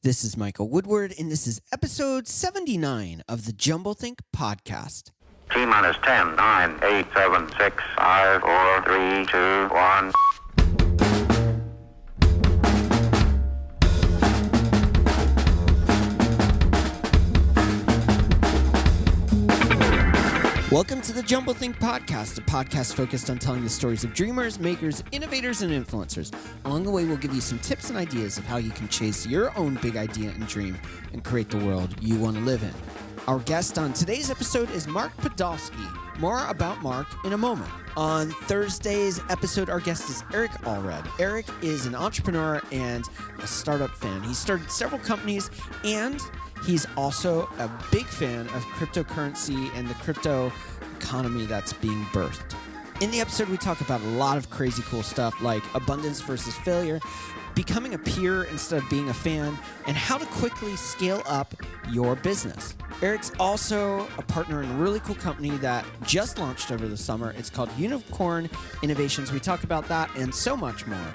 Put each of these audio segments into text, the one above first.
This is Michael Woodward, and this is episode 79 of the Jumblethink podcast. T-minus 10, 9, 8, 7, 6, 5, 4, 3, 2, 1. Welcome to the Jumblethink podcast, a podcast focused on telling the stories of dreamers, makers, innovators, and influencers. Along the way, we'll give you some tips and ideas of how you can chase your own big idea and dream and create the world you want to live in. Our guest on today's episode is Mark Podolsky. More about Mark in a moment. On Thursday's episode, our guest is Eric Allred. Eric is an entrepreneur and a startup fan. He started several companies, and he's also a big fan of cryptocurrency and the crypto economy that's being birthed. In the episode, we talk about a lot of crazy cool stuff like abundance versus failure, becoming a peer instead of being a fan, and how to quickly scale up your business. Eric's also a partner in a really cool company that just launched over the summer. It's called Unicorn Innovations. We talk about that and so much more.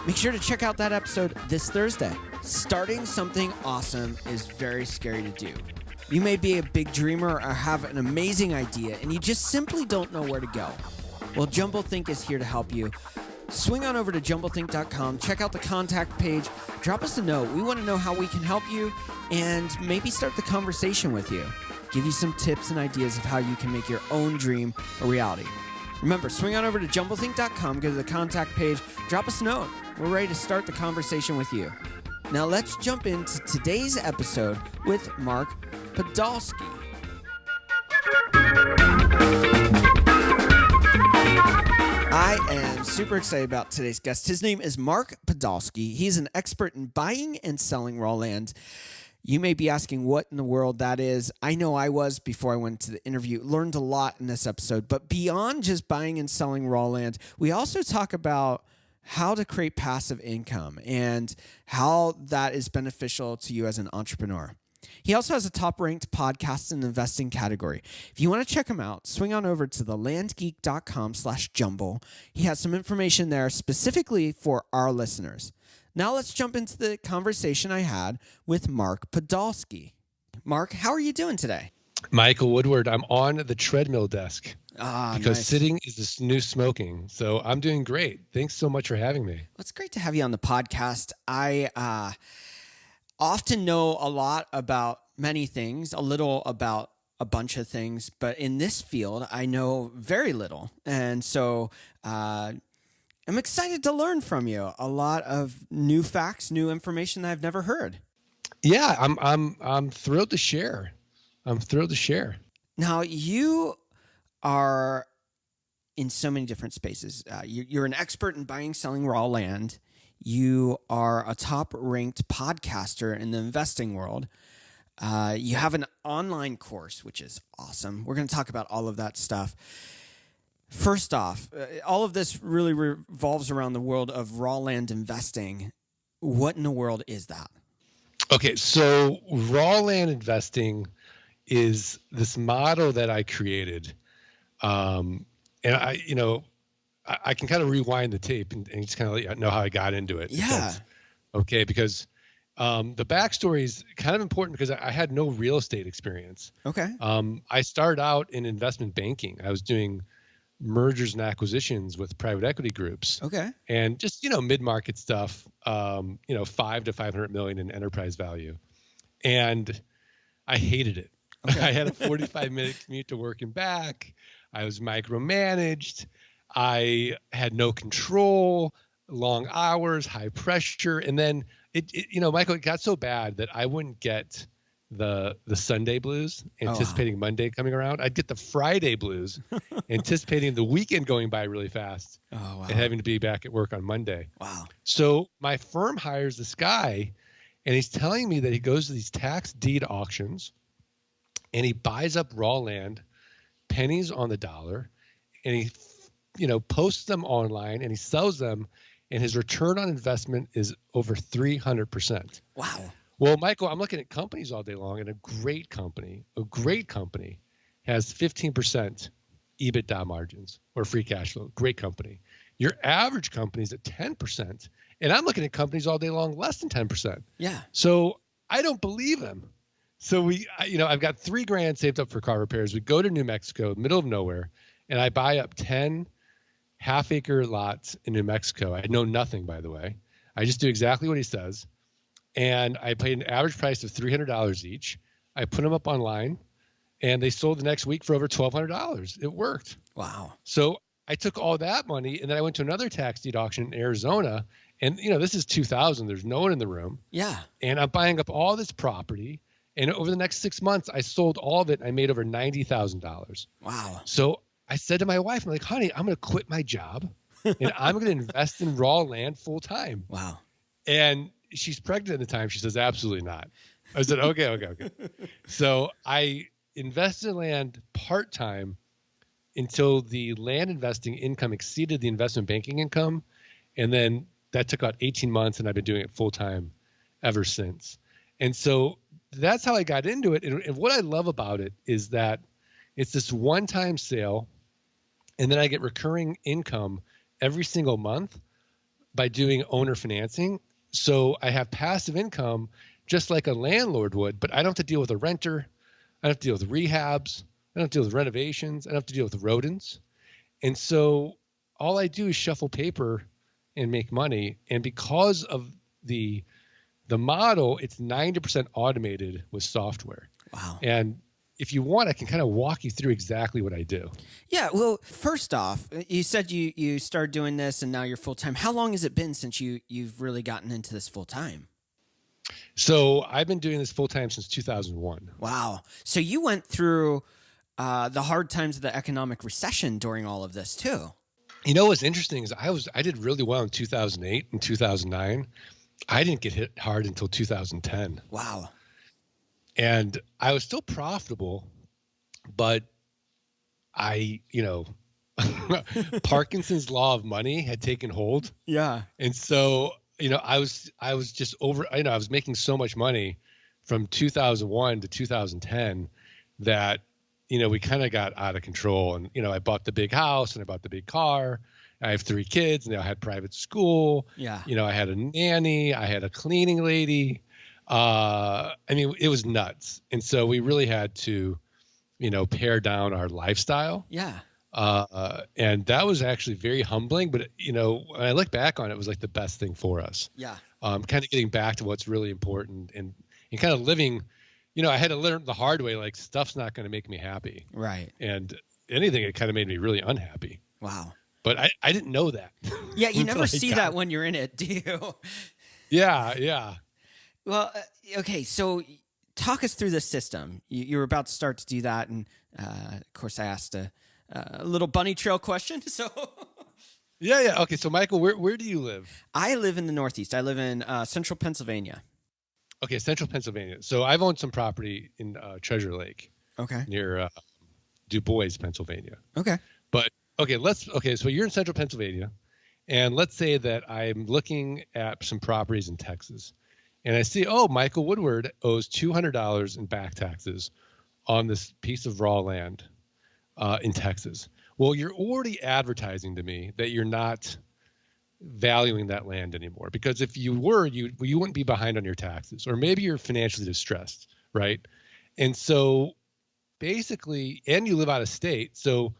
Make sure to check out that episode this Thursday. Starting something awesome is very scary to do. You may be a big dreamer or have an amazing idea and you just simply don't know where to go. Well, Jumblethink is here to help you. Swing on over to jumblethink.com, check out the contact page, drop us a note. We want to know how we can help you and maybe start the conversation with you. Give you some tips and ideas of how you can make your own dream a reality. Remember, swing on over to jumblethink.com, go to the contact page, drop us a note. We're ready to start the conversation with you. Now let's jump into today's episode with Mark Podolsky. I am super excited about today's guest. His name is Mark Podolsky. He's an expert in buying and selling raw land. You may be asking what in the world that is. I know I was before I went to the interview. Learned a lot in this episode. But beyond just buying and selling raw land, we also talk about how to create passive income and how that is beneficial to you as an entrepreneur. He also has a top-ranked podcast and investing category. If you want to check him out, swing on over to the landgeek.com/jumble. He has some information there specifically for our listeners. Now let's jump into the conversation I had with Mark Podolsky. Mark, how are you doing today? Michael Woodward, I'm on the treadmill desk because nice. Sitting is this new smoking. So I'm doing great. Thanks so much for having me. Well, it's great to have you on the podcast. I often know a lot about many things, a little about a bunch of things, but in this field, I know very little. And so I'm excited to learn from you a lot of new facts, new information that I've never heard. Yeah, I'm thrilled to share. I'm thrilled to share. Now, you are in so many different spaces. You're an expert in buying, selling raw land. You are a top-ranked podcaster in the investing world. You have an online course, which is awesome. We're going to talk about all of that stuff. First off, all of this really revolves around the world of raw land investing. What in the world is that? Okay, so raw land investing is this model that I created. And I can kind of rewind the tape and just kind of let you know how I got into it. Yeah. Because the backstory is kind of important because I had no real estate experience. Okay. I started out in investment banking. I was doing mergers and acquisitions with private equity groups. Okay. And just, mid-market stuff, 5 to 500 million in enterprise value. And I hated it. Okay. I had a 45-minute commute to work and back. I was micromanaged. I had no control, long hours, high pressure. And then Michael, it got so bad that I wouldn't get the Sunday blues, anticipating Monday coming around. I'd get the Friday blues, anticipating the weekend going by really fast and having to be back at work on Monday. Wow. So my firm hires this guy, and he's telling me that he goes to these tax deed auctions and he buys up raw land, pennies on the dollar, and he posts them online and he sells them, and his return on investment is over 300%. Wow. Well, Michael, I'm looking at companies all day long, and a great company has 15% EBITDA margins or free cash flow. Great company. Your average company is at 10%, and I'm looking at companies all day long less than 10%. Yeah. So I don't believe him. So I've got $3,000 saved up for car repairs. We go to New Mexico, middle of nowhere, and I buy up 10 half-acre lots in New Mexico. I know nothing, by the way. I just do exactly what he says. And I paid an average price of $300 each. I put them up online, and they sold the next week for over $1,200. It worked. Wow. So I took all that money, and then I went to another tax deed auction in Arizona. And, this is 2000. There's no one in the room. Yeah. And I'm buying up all this property. And over the next 6 months, I sold all of it. And I made over $90,000. Wow. So I said to my wife, I'm like, honey, I'm going to quit my job and I'm going to invest in raw land full time. Wow. And she's pregnant at the time. She says, absolutely not. I said, okay. So I invested in land part time until the land investing income exceeded the investment banking income. And then that took about 18 months, and I've been doing it full time ever since. And so that's how I got into it. And what I love about it is that it's this one-time sale, and then I get recurring income every single month by doing owner financing. So I have passive income just like a landlord would, but I don't have to deal with a renter. I don't have to deal with rehabs. I don't have to deal with renovations. I don't have to deal with rodents. And so all I do is shuffle paper and make money. And because of the model, it's 90% automated with software. Wow. And if you want, I can kind of walk you through exactly what I do. Yeah. Well, first off, you said you started doing this and now you're full time. How long has it been since you've really gotten into this full time? So I've been doing this full time since 2001. Wow. So you went through the hard times of the economic recession during all of this too. What's interesting is I did really well in 2008 and 2009. I didn't get hit hard until 2010. Wow. And I was still profitable, but Parkinson's law of money had taken hold. Yeah. And so, I was just over, I was making so much money from 2001 to 2010 that, we kind of got out of control. And, I bought the big house and I bought the big car. I have 3 kids and I had private school. Yeah. I had a nanny. I had a cleaning lady. It was nuts. And so we really had to, pare down our lifestyle. Yeah. And that was actually very humbling, but when I look back on it, it was like the best thing for us. Yeah. Kind of getting back to what's really important and kind of living, I had to learn the hard way, like stuff's not going to make me happy. Right. And anything, it kind of made me really unhappy. Wow. But I didn't know that. Yeah. You never see that when you're in it, do you? Yeah. Well, okay. So talk us through the system. You were about to start to do that. And of course I asked a little bunny trail question. So yeah. Okay. So Michael, where do you live? I live in the Northeast. I live in central Pennsylvania. Okay. Central Pennsylvania. So I've owned some property in Treasure Lake. Okay. Near Du Bois, Pennsylvania. Okay. But so you're in central Pennsylvania, and let's say that I'm looking at some properties in Texas, and I see, Michael Woodward owes $200 in back taxes on this piece of raw land in Texas. Well, you're already advertising to me that you're not valuing that land anymore, because if you were, you wouldn't be behind on your taxes, or maybe you're financially distressed, right? And so basically, and you live out of state, so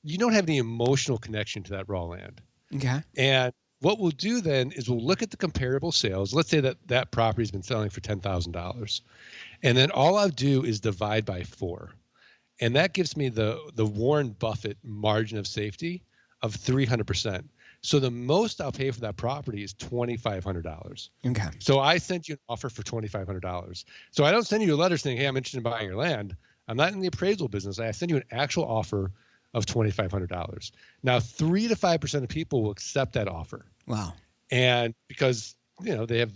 you don't have any emotional connection to that raw land. Okay. And what we'll do then is we'll look at the comparable sales. Let's say that property's been selling for $10,000. And then all I'll do is divide by 4. And that gives me the Warren Buffett margin of safety of 300%. So the most I'll pay for that property is $2,500. Okay. So I sent you an offer for $2,500. So I don't send you a letter saying, hey, I'm interested in buying your land. I'm not in the appraisal business. I send you an actual offer of $2,500. Now, 3 to 5% of people will accept that offer. Wow. And because, they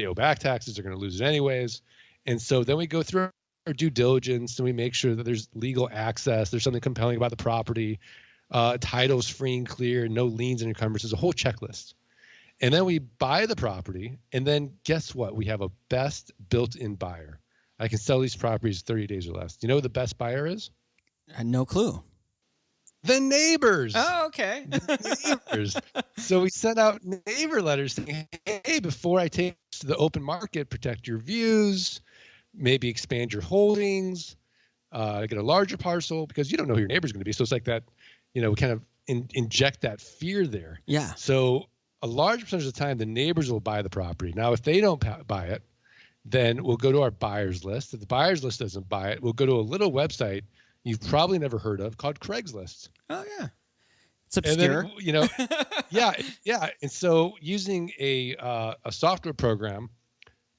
owe back taxes, they're going to lose it anyways. And so then we go through our due diligence and we make sure that there's legal access. There's something compelling about the property. Title's free and clear, no liens and encumbrances, a whole checklist. And then we buy the property. And then guess what? We have a best built-in buyer. I can sell these properties 30 days or less. Do you know who the best buyer is? No clue. The neighbors. Oh, okay. The neighbors. So we sent out neighbor letters saying, hey, before I take this to the open market, protect your views, maybe expand your holdings, get a larger parcel, because you don't know who your neighbor's going to be. So it's like that, we kind of inject that fear there. Yeah. So a large percentage of the time, the neighbors will buy the property. Now, if they don't buy it, then we'll go to our buyers list. If the buyers list doesn't buy it, we'll go to a little website you've probably never heard of called Craigslist. Oh, yeah. It's obscure. And then, yeah. And so using a software program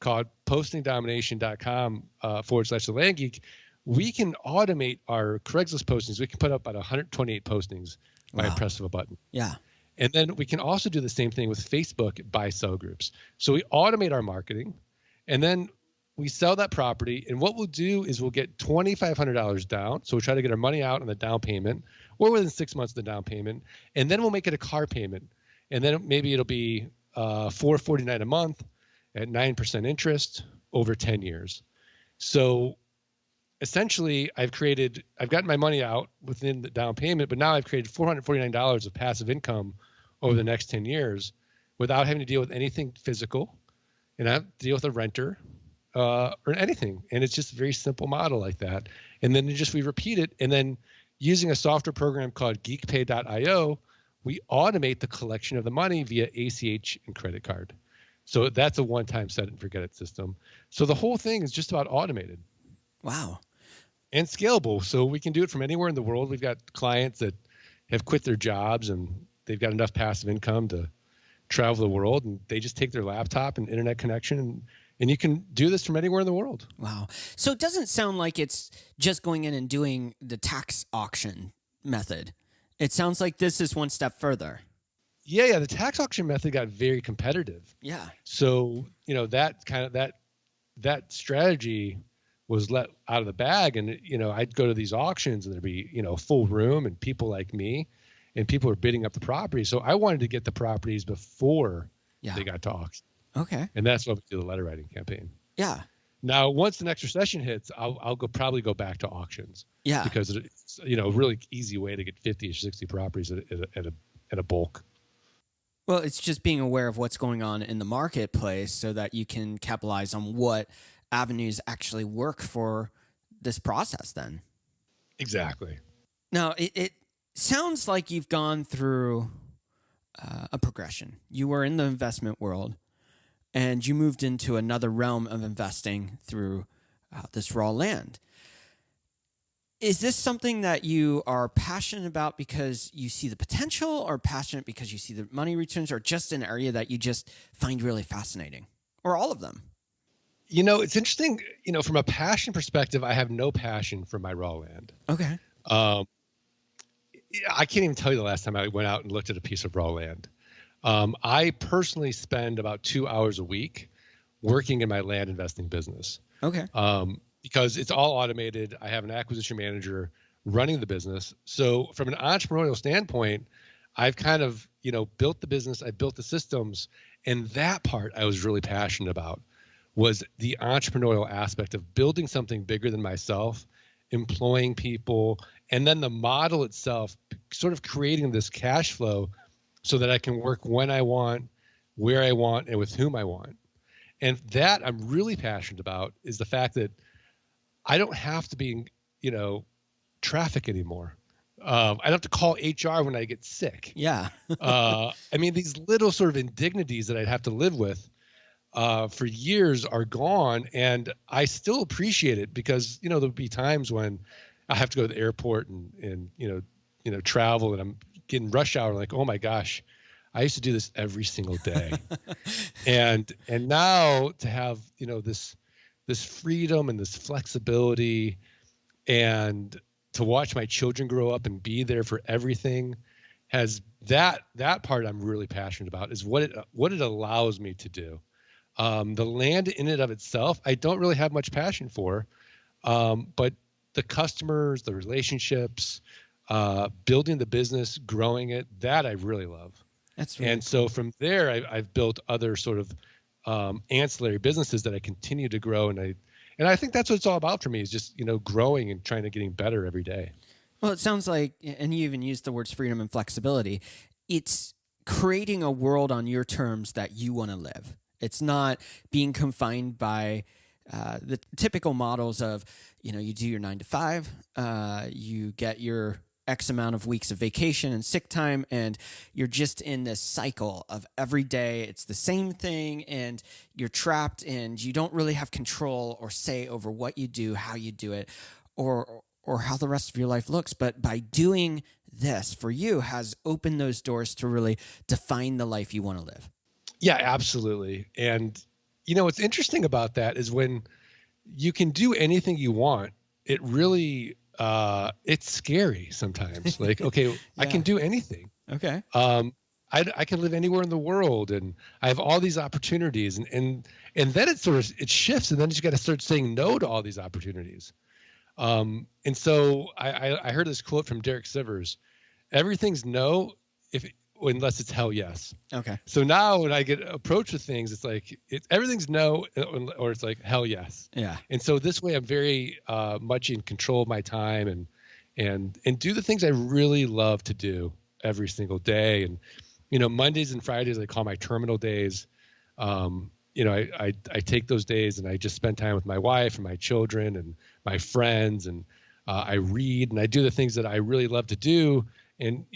called postingdomination.com /the Land Geek, we can automate our Craigslist postings. We can put up about 128 postings by a press of a button. Yeah. And then we can also do the same thing with Facebook buy-sell groups. So we automate our marketing, and then we sell that property. And what we'll do is we'll get $2,500 down. So we'll try to get our money out on the down payment, or within 6 months of the down payment. And then we'll make it a car payment. And then maybe it'll be $449 a month at 9% interest over 10 years. So essentially, I've gotten my money out within the down payment, but now I've created $449 of passive income over the next 10 years without having to deal with anything physical, and I have to deal with a renter or anything. And it's just a very simple model like that. And then we repeat it. And then using a software program called geekpay.io, we automate the collection of the money via ACH and credit card. So that's a one-time set it and forget it system. So the whole thing is just about automated. Wow. And scalable. So we can do it from anywhere in the world. We've got clients that have quit their jobs and they've got enough passive income to travel the world, and they just take their laptop and internet connection, and you can do this from anywhere in the world. Wow. So it doesn't sound like it's just going in and doing the tax auction method. It sounds like this is one step further. Yeah. The tax auction method got very competitive. Yeah. So, that strategy was let out of the bag, and I'd go to these auctions and there'd be a full room and people like me, and people were bidding up the property. So I wanted to get the properties before they got to auction. Okay. And that's why we do the letter writing campaign. Yeah. Now, once the next recession hits, I'll probably go back to auctions. Yeah. Because it's a really easy way to get 50 or 60 properties at a bulk. Well, it's just being aware of what's going on in the marketplace so that you can capitalize on what avenues actually work for this process then. Exactly. Now, it sounds like you've gone through a progression. You were in the investment world, and you moved into another realm of investing through this raw land. Is this something that you are passionate about because you see the potential, or passionate because you see the money returns, or just an area that you just find really fascinating, or all of them? It's interesting, from a passion perspective, I have no passion for my raw land. Okay. I can't even tell you the last time I went out and looked at a piece of raw land. I personally spend about 2 hours a week working in my land investing business. Okay. Because it's all automated. I have an acquisition manager running the business. So from an entrepreneurial standpoint, I've kind of, built the business. I built the systems. And that part I was really passionate about was the entrepreneurial aspect of building something bigger than myself, employing people, and then the model itself, sort of creating this cash flow so that I can work when I want, where I want, and with whom I want. And that I'm really passionate about is the fact that I don't have to be in, traffic anymore. I don't have to call HR when I get sick. Yeah. These little sort of indignities that I'd have to live with for years are gone, and I still appreciate it because, there'll be times when I have to go to the airport and travel, and I'm getting rush hour, like, oh my gosh, I used to do this every single day. and now to have, this freedom and this flexibility, and to watch my children grow up and be there for everything, has that part I'm really passionate about, is what it allows me to do. The land in and of itself, I don't really have much passion for, but the customers, the relationships, building the business, growing it, that I really love. That's really and cool. So from there, I've built other sort of ancillary businesses that I continue to grow, and I think that's what it's all about for me, is just growing and trying to getting better every day. Well, it sounds like, and you even used the words freedom and flexibility. It's creating a world on your terms that you want to live. It's not being confined by the typical models of, you do your 9 to 5, you get your X amount of weeks of vacation and sick time, and you're just in this cycle of every day it's the same thing, and you're trapped, and you don't really have control or say over what you do, how you do it, or how the rest of your life looks. But by doing this for you has opened those doors to really define the life you want to live. Yeah, absolutely. And, what's interesting about that is when you can do anything you want, it really, it's scary sometimes. Like, okay, yeah. I can do anything. Okay. I can live anywhere in the world, and I have all these opportunities, and then it shifts, and then you got to start saying no to all these opportunities. And so I heard this quote from Derek Sivers: everything's no unless it's hell yes. Okay. So now when I get approached with things, it's like everything's no, or it's like hell yes. Yeah. And so this way I'm very much in control of my time and do the things I really love to do every single day. And Mondays and Fridays I call my terminal days. I take those days and I just spend time with my wife and my children and my friends, and I read and I do the things that I really love to do, and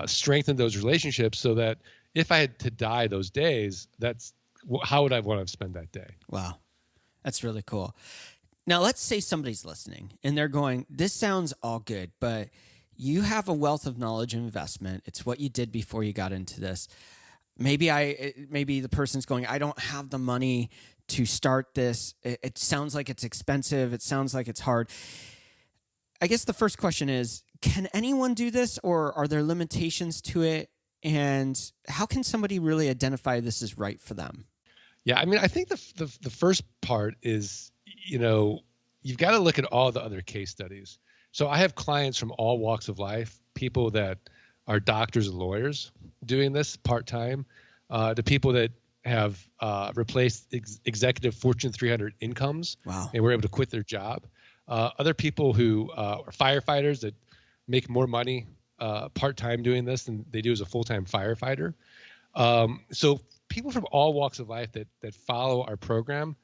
strengthen those relationships so that if I had to die those days, that's how would I want to spend that day? Wow, that's really cool. Now let's say somebody's listening and they're going, "This sounds all good, but you have a wealth of knowledge and investment. It's what you did before you got into this." Maybe the person's going, "I don't have the money to start this. It sounds like it's expensive. It sounds like it's hard." I guess the first question is, can anyone do this, or are there limitations to it? And how can somebody really identify this is right for them? Yeah, I mean, I think the first part is, you've got to look at all the other case studies. So I have clients from all walks of life, people that are doctors and lawyers doing this part-time, to people that have replaced executive Fortune 300 incomes. Wow. And were able to quit their job. Other people who are firefighters that make more money part-time doing this than they do as a full-time firefighter. So people from all walks of life that follow our program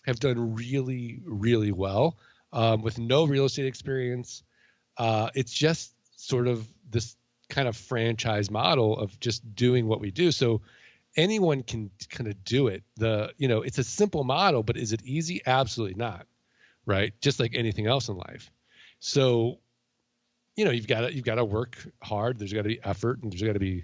have done really, really well with no real estate experience. It's just sort of this kind of franchise model of just doing what we do. So anyone can kind of do it. It's a simple model, but is it easy? Absolutely not. Right. Just like anything else in life. So, you've got to work hard. There's got to be effort, and there's got to be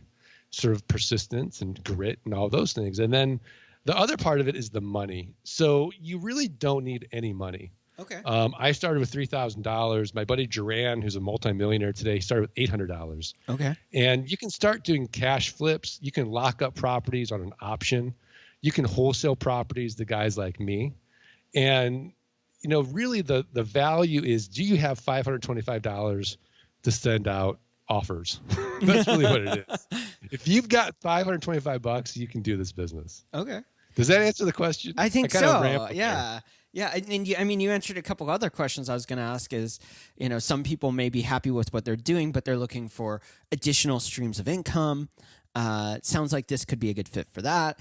sort of persistence and grit and all those things. And then the other part of it is the money. So you really don't need any money. Okay. I started with $3,000. My buddy Duran, who's a multimillionaire today, started with $800. Okay. And you can start doing cash flips. You can lock up properties on an option. You can wholesale properties to guys like me. And, really the value is, do you have $525 to send out offers? That's really what it is. If you've got $525, you can do this business. Okay. Does that answer the question? I think so. Yeah. Yeah. And you answered a couple other questions I was going to ask is, some people may be happy with what they're doing, but they're looking for additional streams of income. It sounds like this could be a good fit for that.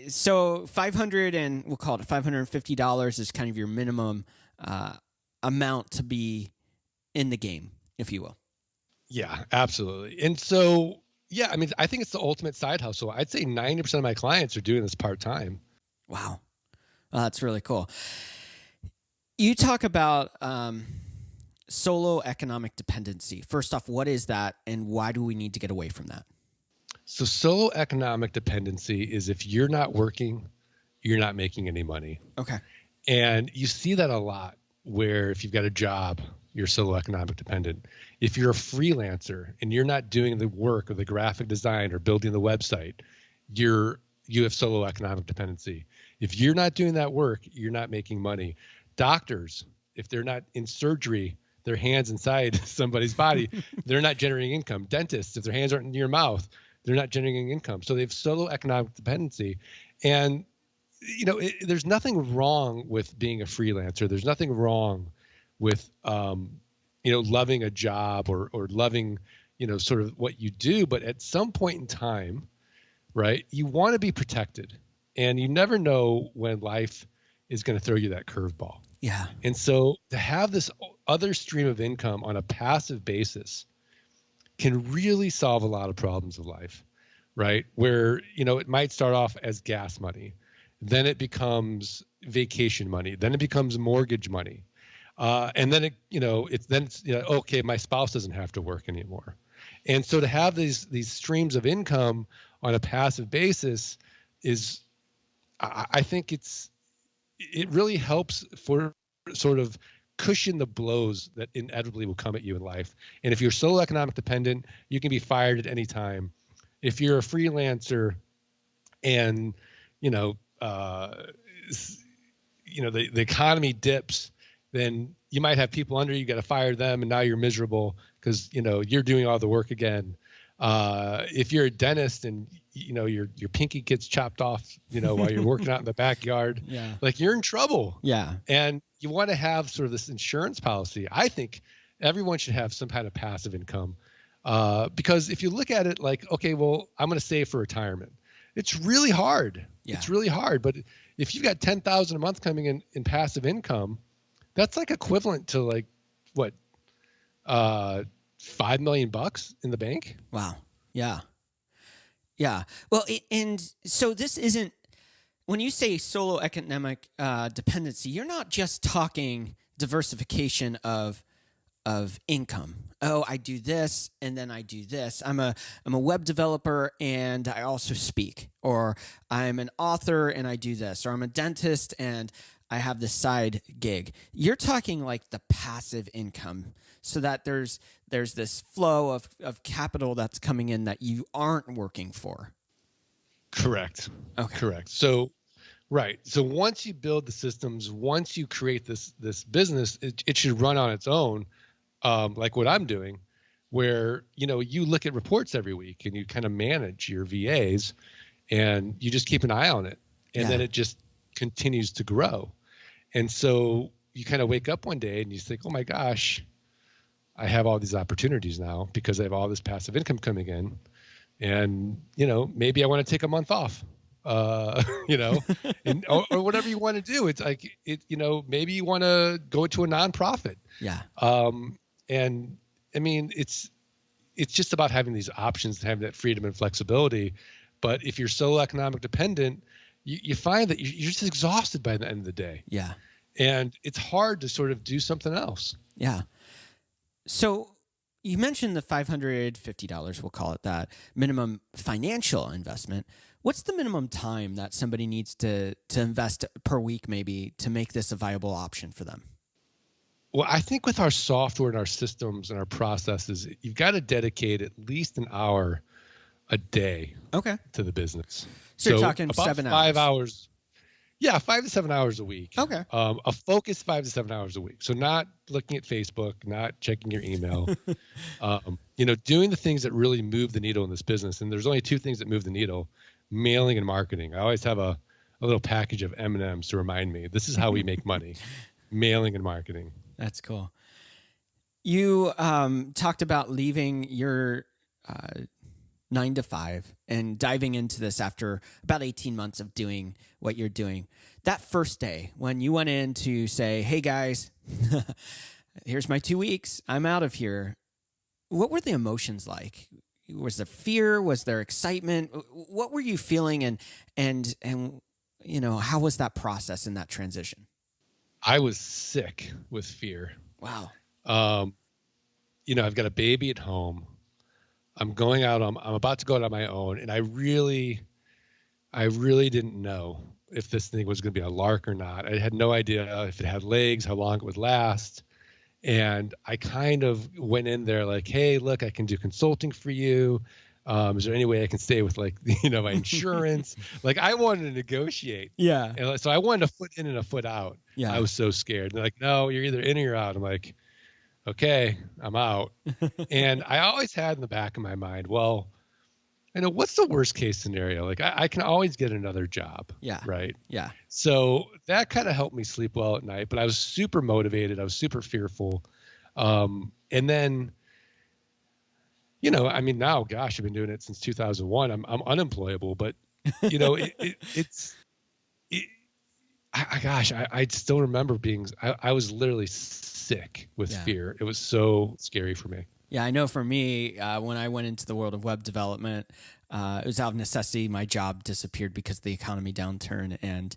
So $500 and we'll call it $550 is kind of your minimum amount to be in the game, if you will. Yeah, absolutely. And so, yeah, I mean, I think it's the ultimate side hustle. I'd say 90% of my clients are doing this part-time. Wow. That's really cool. You talk about solo economic dependency. First off, what is that, and why do we need to get away from that? So solo economic dependency is if you're not working, you're not making any money. Okay. And you see that a lot where if you've got a job, you're solo economic dependent. If you're a freelancer and you're not doing the work or the graphic design or building the website, you have solo economic dependency. If you're not doing that work, you're not making money. Doctors, if they're not in surgery, their hands inside somebody's body, they're not generating income. Dentists, if their hands aren't in your mouth, they're not generating income. So they have solo economic dependency. And, there's nothing wrong with being a freelancer. There's nothing wrong with, loving a job or loving, sort of what you do. But at some point in time, right, you want to be protected, and you never know when life is going to throw you that curveball. Yeah. And so to have this other stream of income on a passive basis can really solve a lot of problems of life, right? Where, it might start off as gas money, then it becomes vacation money, then it becomes mortgage money. And then it's okay, my spouse doesn't have to work anymore. And so to have these streams of income on a passive basis is, I think it really helps for sort of cushion the blows that inevitably will come at you in life. And if you're solo economic dependent, you can be fired at any time. If you're a freelancer and, the economy dips, then you might have people under you, got to fire them, and now you're miserable because, you're doing all the work again. If you're a dentist and, your pinky gets chopped off, while you're working out in the backyard, yeah, like you're in trouble. Yeah. And you want to have sort of this insurance policy. I think everyone should have some kind of passive income, because if you look at it like, okay, well, I'm going to save for retirement. It's really hard. Yeah. It's really hard. But if you've got $10,000 a month coming in passive income, that's like equivalent to like what, $5 million in the bank. Wow. Yeah. Yeah. Well, and so this isn't, when you say solo economic dependency, you're not just talking diversification of income. Oh, I do this and then I do this. I'm a web developer and I also speak, or I'm an author and I do this, or I'm a dentist and I have this side gig. You're talking like the passive income, so that there's this flow of capital that's coming in that you aren't working for. Correct. Okay. Correct. So, right. So once you build the systems, once you create this business, it should run on its own, like what I'm doing, where, you look at reports every week and you kind of manage your VAs and you just keep an eye on it. And then it just continues to grow. And so you kind of wake up one day and you think, oh my gosh, I have all these opportunities now because I have all this passive income coming in. And, maybe I want to take a month off, and, or whatever you want to do. It's like, maybe you want to go to a nonprofit. Yeah. And I mean, it's just about having these options and having that freedom and flexibility. But if you're solo economic dependent, you find that you're just exhausted by the end of the day. Yeah. And it's hard to sort of do something else. Yeah. So you mentioned the $550, we'll call it that, minimum financial investment. What's the minimum time that somebody needs to invest per week maybe to make this a viable option for them? Well, I think with our software and our systems and our processes, you've got to dedicate at least an hour a day to the business. So you're talking about 7 hours. 5 hours. Yeah, 5 to 7 hours a week. Okay. A focused 5 to 7 hours a week. So not looking at Facebook, not checking your email, doing the things that really move the needle in this business. And there's only two things that move the needle: mailing and marketing. I always have a little package of M&Ms to remind me, this is how we make money: mailing and marketing. That's cool. You talked about leaving your 9 to 5 and diving into this after about 18 months of doing what you're doing. That first day when you went in to say, hey guys, here's my 2 weeks, I'm out of here. What were the emotions like? Was there fear? Was there excitement? What were you feeling? And how was that process and that transition? I was sick with fear. Wow. I've got a baby at home. I'm going out. I'm about to go out on my own, and I really didn't know if this thing was going to be a lark or not. I had no idea if it had legs, how long it would last, and I kind of went in there like, "Hey, look, I can do consulting for you. Is there any way I can stay with my insurance?" Like I wanted to negotiate. Yeah. And so I wanted a foot in and a foot out. Yeah. I was so scared. They're like, "No, you're either in or you're out." I'm like, okay, I'm out. And I always had in the back of my mind, well, what's the worst case scenario? Like I can always get another job. Yeah. Right. Yeah. So that kind of helped me sleep well at night, but I was super motivated. I was super fearful. And then, I mean, now, gosh, I've been doing it since 2001. I'm unemployable, but I still remember I was literally sick with fear. It was so scary for me. Yeah, I know for me, when I went into the world of web development, it was out of necessity. My job disappeared because of the economy downturn. And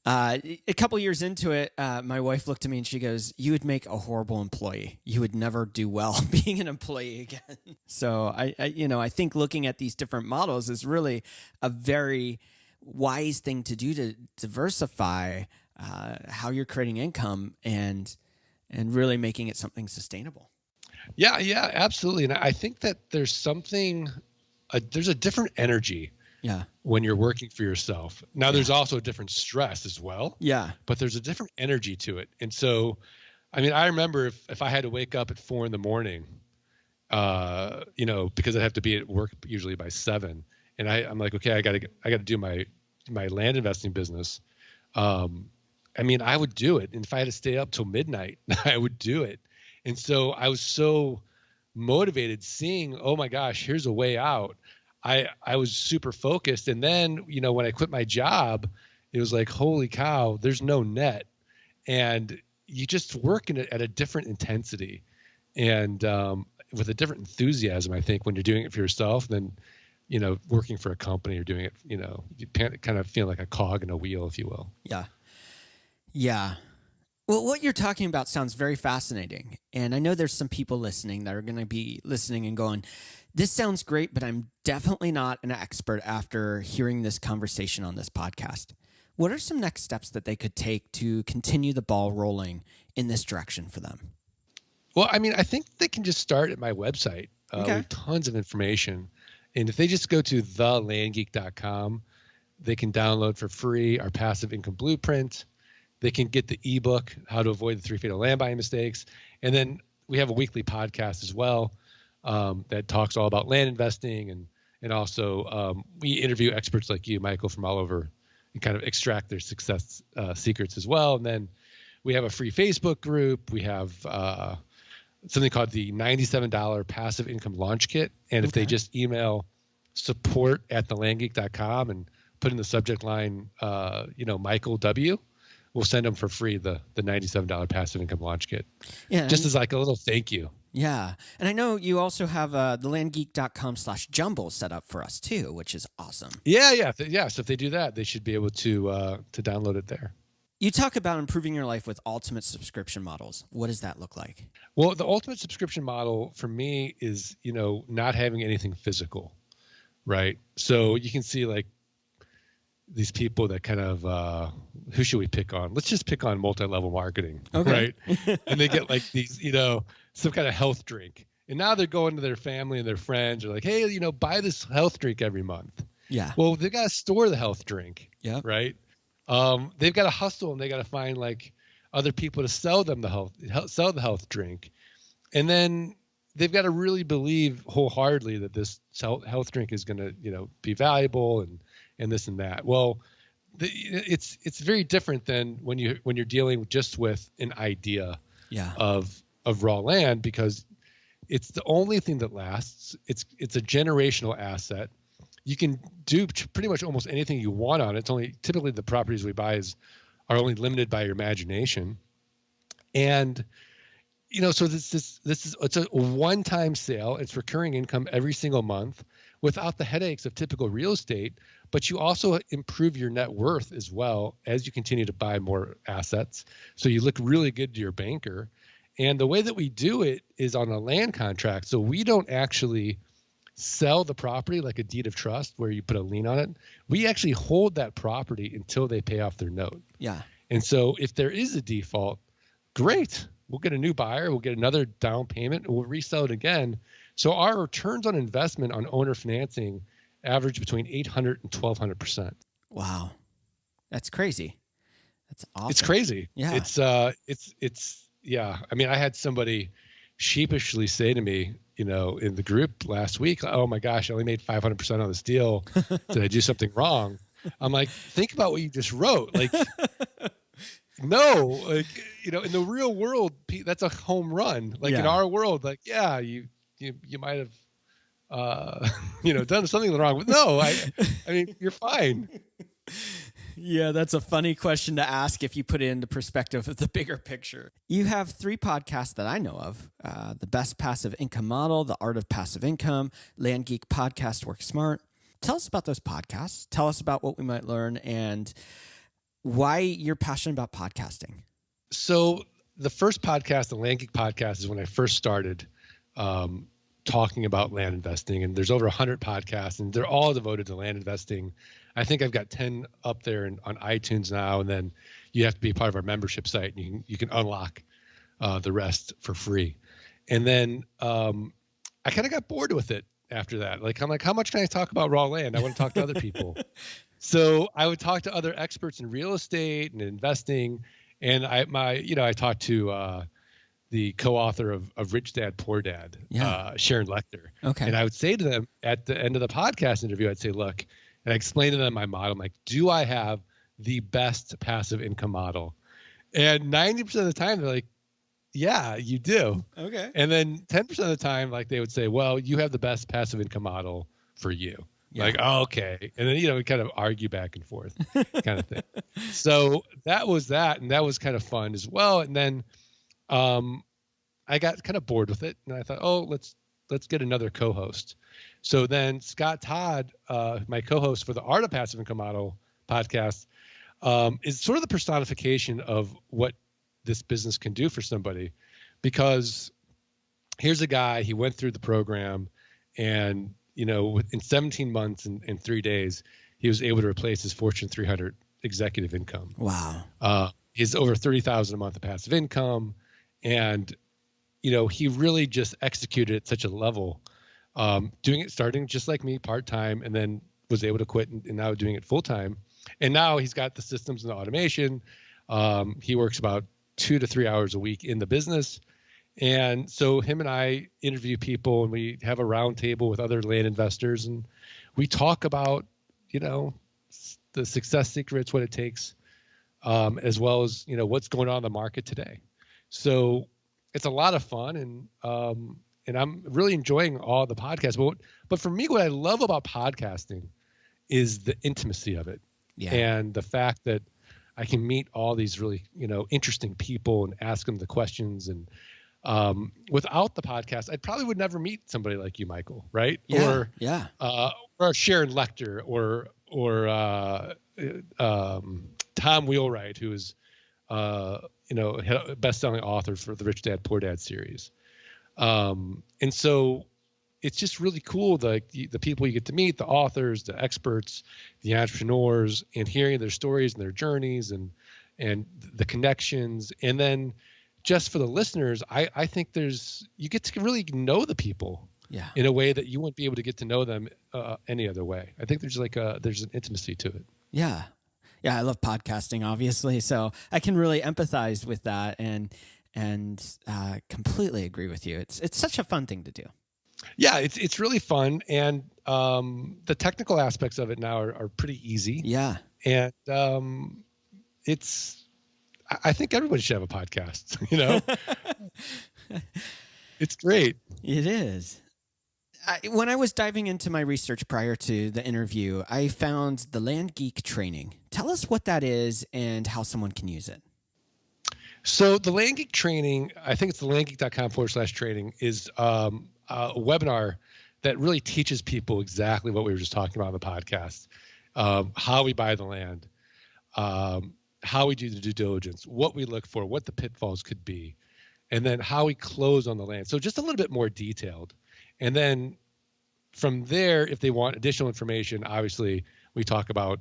a couple years into it, my wife looked at me and she goes, "You would make a horrible employee. You would never do well being an employee again." So I think looking at these different models is really a very wise thing to do to diversify how you're creating income and really making it something sustainable. Yeah, absolutely. And I think that there's there's a different energy when you're working for yourself. Now, there's also a different stress as well. Yeah. But there's a different energy to it. And so, I mean, I remember if I had to wake up at 4 a.m, because I have to be at work usually by 7, and I'm like, okay, I got to do my land investing business. I mean, I would do it. And if I had to stay up till midnight, I would do it. And so I was so motivated seeing, oh my gosh, here's a way out. I was super focused. And then, when I quit my job, it was like, holy cow, there's no net. And you just work at a different intensity and with a different enthusiasm, I think, when you're doing it for yourself than, working for a company or doing it, you kind of feel like a cog in a wheel, if you will. Yeah. Yeah. Well, what you're talking about sounds very fascinating. And I know there's some people listening that are going to be listening and going, this sounds great, but I'm definitely not an expert after hearing this conversation on this podcast. What are some next steps that they could take to continue the ball rolling in this direction for them? Well, I mean, I think they can just start at my website with tons of information. And if they just go to thelandgeek.com, they can download for free our passive income blueprint. They can get the ebook, How to Avoid the 3 Fatal Land Buying Mistakes. And then we have a weekly podcast as well that talks all about land investing. And also we interview experts like you, Michael, from all over and kind of extract their success secrets as well. And then we have a free Facebook group. We have something called the $97 Passive Income Launch Kit. And if they just email support@thelandgeek.com and put in the subject line, Michael W., we'll send them for free the $97 Passive Income Launch Kit. Yeah, just as like a little thank you. Yeah. And I know you also have the landgeek.com/jumble set up for us too, which is awesome. Yeah. So if they do that, they should be able to download it there. You talk about improving your life with ultimate subscription models. What does that look like? Well, the ultimate subscription model for me is, not having anything physical, right? So you can see like these people that kind of, who should we pick on? Let's just pick on multi-level marketing, right? And they get like these, some kind of health drink. And now they're going to their family and their friends are like, hey, buy this health drink every month. Yeah. Well, they've got to store the health drink, right? They've got to hustle and they got to find like other people to sell them the health drink. And then they've got to really believe wholeheartedly that this health drink is going to, be valuable and this and that. Well, it's very different than when you're dealing just with an idea of raw land, because it's the only thing that lasts. It's a generational asset. You can do pretty much almost anything you want on it. It's only typically the properties we buy are only limited by your imagination. And so it's a one-time sale. It's recurring income every single month without the headaches of typical real estate, but you also improve your net worth as well as you continue to buy more assets. So you look really good to your banker. And the way that we do it is on a land contract. So we don't actually sell the property like a deed of trust where you put a lien on it. We actually hold that property until they pay off their note. Yeah. And so if there is a default, great. We'll get a new buyer. We'll get another down payment and we'll resell it again. So our returns on investment on owner financing average between 800 and 1,200%. Wow. That's crazy. That's awesome. It's crazy. Yeah. It's yeah. I mean, I had somebody sheepishly say to me, in the group last week, oh my gosh, I only made 500% on this deal. Did I do something wrong? I'm like, think about what you just wrote. Like, no, like, in the real world, that's a home run. Like in our world, like, yeah, you might have, done something wrong. But no, I mean, you're fine. Yeah, that's a funny question to ask if you put it into perspective of the bigger picture. You have 3 podcasts that I know of: The Best Passive Income Model, The Art of Passive Income, Land Geek Podcast Work Smart. Tell us about those podcasts. Tell us about what we might learn and why you're passionate about podcasting. So the first podcast, the Land Geek podcast, is when I first started talking about land investing. And there's over 100 podcasts, and they're all devoted to land investing. I think I've got 10 up there on iTunes now, and then you have to be part of our membership site, and you can unlock the rest for free. And then I kind of got bored with it after that. Like, I'm like, how much can I talk about raw land? I want to talk to other people. So I would talk to other experts in real estate and investing, and I talked to the co-author of Rich Dad Poor Dad, Sharon Lechter. Okay. And I would say to them at the end of the podcast interview, I'd say, look, and I explained to them my model. I'm like, do I have the best passive income model? And 90% of the time, they're like, yeah, you do. Okay. And then 10% of the time, like, they would say, well, you have the best passive income model for you. Yeah. Like, oh, okay. And then, we kind of argue back and forth kind of thing. So that was that. And that was kind of fun as well. And then I got kind of bored with it. And I thought, oh, let's get another co-host. So then Scott Todd, my co-host for the Art of Passive Income Model podcast, is sort of the personification of what this business can do for somebody. Because here's a guy, he went through the program, and in 17 months and 3 days, he was able to replace his Fortune 300 executive income. Wow. He's over $30,000 a month of passive income. And, he really just executed at such a level, starting just like me, part-time, and then was able to quit and now doing it full-time. And now he's got the systems and the automation. He works about 2 to 3 hours a week in the business. And so him and I interview people, and we have a round table with other land investors, and we talk about, the success secrets, what it takes, as well as, what's going on in the market today. So it's a lot of fun, and I'm really enjoying all the podcasts. But for me, what I love about podcasting is the intimacy of it, and the fact that I can meet all these really, interesting people and ask them the questions. And without the podcast, I probably would never meet somebody like you, Michael, right? Or Sharon Lechter, or Tom Wheelwright, who is best-selling author for the Rich Dad Poor Dad series. And so it's just really cool, the people you get to meet, the authors, the experts, the entrepreneurs, and hearing their stories and their journeys and the connections. And then just for the listeners, I think you get to really know the people in a way that you wouldn't be able to get to know them any other way. I think there's an intimacy to it. Yeah. Yeah, I love podcasting, obviously, so I can really empathize with that and completely agree with you. It's such a fun thing to do. Yeah, it's really fun, and the technical aspects of it now are pretty easy. Yeah, and I think everybody should have a podcast. It's great. It is. When I was diving into my research prior to the interview, I found the Land Geek training. Tell us what that is and how someone can use it. So the Land Geek training, I think it's the landgeek.com/training, is a webinar that really teaches people exactly what we were just talking about on the podcast, how we buy the land, how we do the due diligence, what we look for, what the pitfalls could be, and then how we close on the land. So just a little bit more detailed. And then from there, if they want additional information, obviously we talk about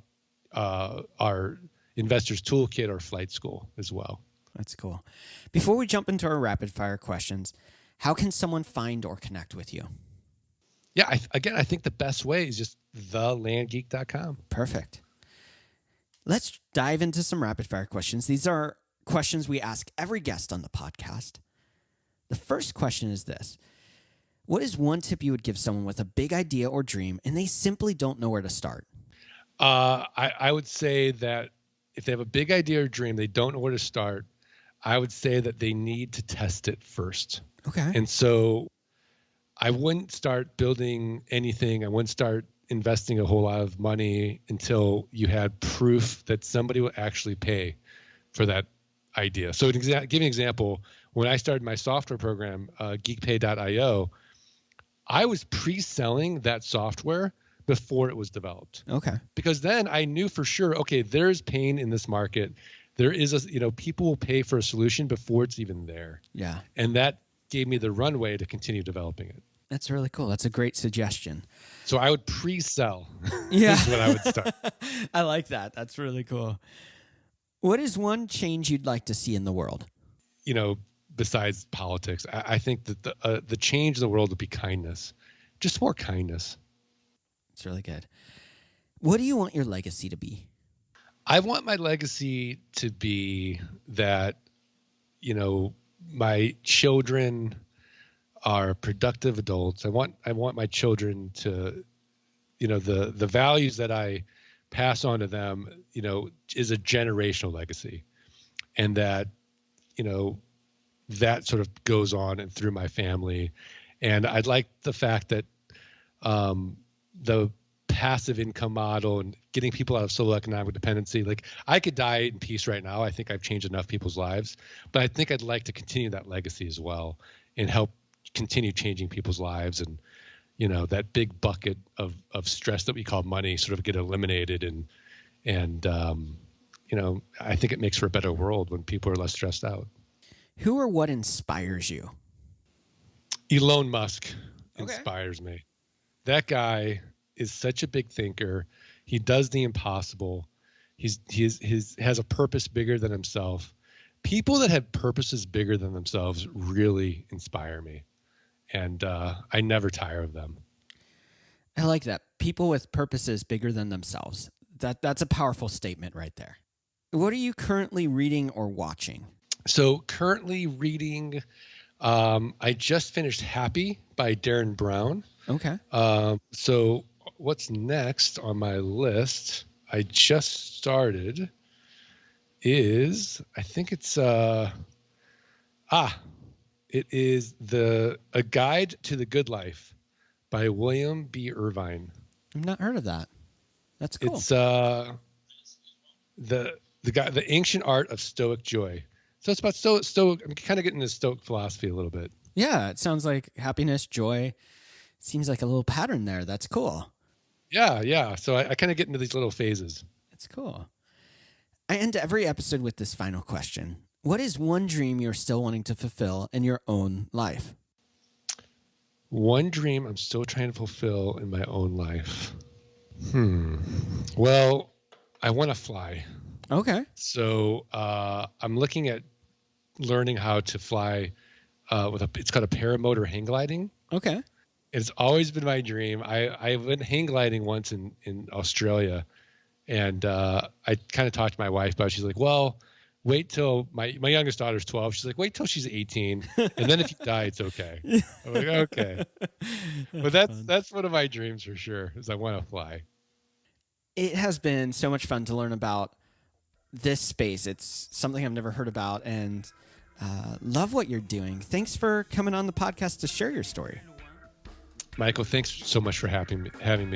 our investors toolkit or flight school as well. That's cool. Before we jump into our rapid fire questions, how can someone find or connect with you? Yeah, I think the best way is just thelandgeek.com. Perfect. Let's dive into some rapid fire questions. These are questions we ask every guest on the podcast. The first question is this. What is one tip you would give someone with a big idea or dream and they simply don't know where to start? I would say that if they have a big idea or dream, they don't know where to start, I would say that they need to test it first. Okay. And so I wouldn't start building anything. I wouldn't start investing a whole lot of money until you had proof that somebody will actually pay for that idea. So give you an example, when I started my software program, geekpay.io, I was pre-selling that software before it was developed. Okay. Because then I knew for sure, okay, there's pain in this market. There is people will pay for a solution before it's even there. Yeah. And that gave me the runway to continue developing it. That's really cool. That's a great suggestion. So I would pre-sell. Yeah. Is what I would start. I like that. That's really cool. What is one change you'd like to see in the world? Besides politics, I think that the change in the world would be kindness. Just more kindness. It's really good. What do you want your legacy to be? I want my legacy to be that, my children are productive adults. I want my children to, the values that I pass on to them, is a generational legacy, and that, that sort of goes on and through my family. And I'd like the fact that the passive income model and getting people out of solo economic dependency, like I could die in peace right now. I think I've changed enough people's lives, but I think I'd like to continue that legacy as well and help continue changing people's lives. And, that big bucket of stress that we call money sort of get eliminated. And I think it makes for a better world when people are less stressed out. Who or what inspires you? Elon Musk inspires me. That guy is such a big thinker. He does the impossible. He has a purpose bigger than himself. People that have purposes bigger than themselves really inspire me. And I never tire of them. I like that. People with purposes bigger than themselves. That's a powerful statement right there. What are you currently reading or watching? So currently reading, I just finished Happy by Darren Brown. Okay. So what's next on my list, I just started, is, I think it's, it is A Guide to the Good Life by William B. Irvine. I've not heard of that. That's cool. It's the Ancient Art of Stoic Joy. So it's about Stoic. I'm kind of getting into Stoic philosophy a little bit. Yeah, it sounds like happiness, joy. Seems like a little pattern there. That's cool. Yeah. So I kind of get into these little phases. That's cool. I end every episode with this final question. What is one dream you're still wanting to fulfill in your own life? One dream I'm still trying to fulfill in my own life. Well, I want to fly. Okay. So I'm looking at learning how to fly it's called a paramotor hang gliding. Okay. It's always been my dream. I went hang gliding once in Australia, and I kind of talked to my wife about it. She's like, well, wait till my youngest daughter's 12. She's like, wait till she's 18, and then if you die, it's okay. I'm like, okay. But that's one of my dreams for sure, is I want to fly. It has been so much fun to learn about this space. It's something I've never heard about, and love what you're doing. Thanks for coming on the podcast to share your story. Michael, thanks so much for having me.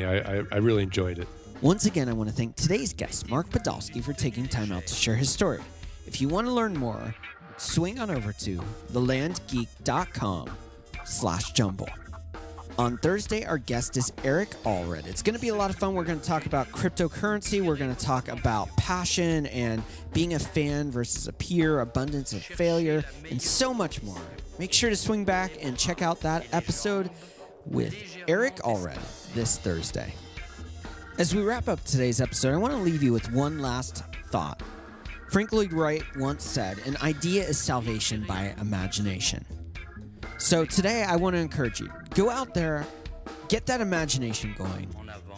I really enjoyed it. Once again, I want to thank today's guest, Mark Podolsky, for taking time out to share his story. If you want to learn more, swing on over to thelandgeek.com/jumble. On Thursday, our guest is Eric Allred. It's going to be a lot of fun. We're going to talk about cryptocurrency. We're going to talk about passion and being a fan versus a peer, abundance of failure, and so much more. Make sure to swing back and check out that episode with Eric Allred this Thursday. As we wrap up today's episode, I want to leave you with one last thought. Frank Lloyd Wright once said, "An idea is salvation by imagination." So today I want to encourage you, go out there, get that imagination going,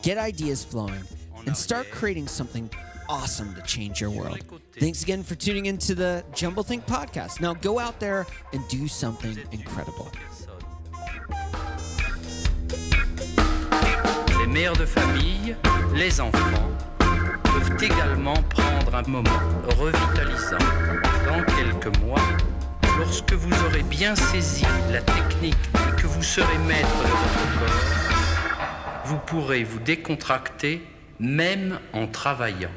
get ideas flowing, and start creating something awesome to change your world. Thanks again for tuning into the Jumble Think podcast. Now go out there and do something incredible. Les mères de famille, les enfants, peuvent également prendre un moment revitalisant. Dans quelques mois, lorsque vous aurez bien saisi la technique et que vous serez maître de votre corps, vous pourrez vous décontracter même en travaillant.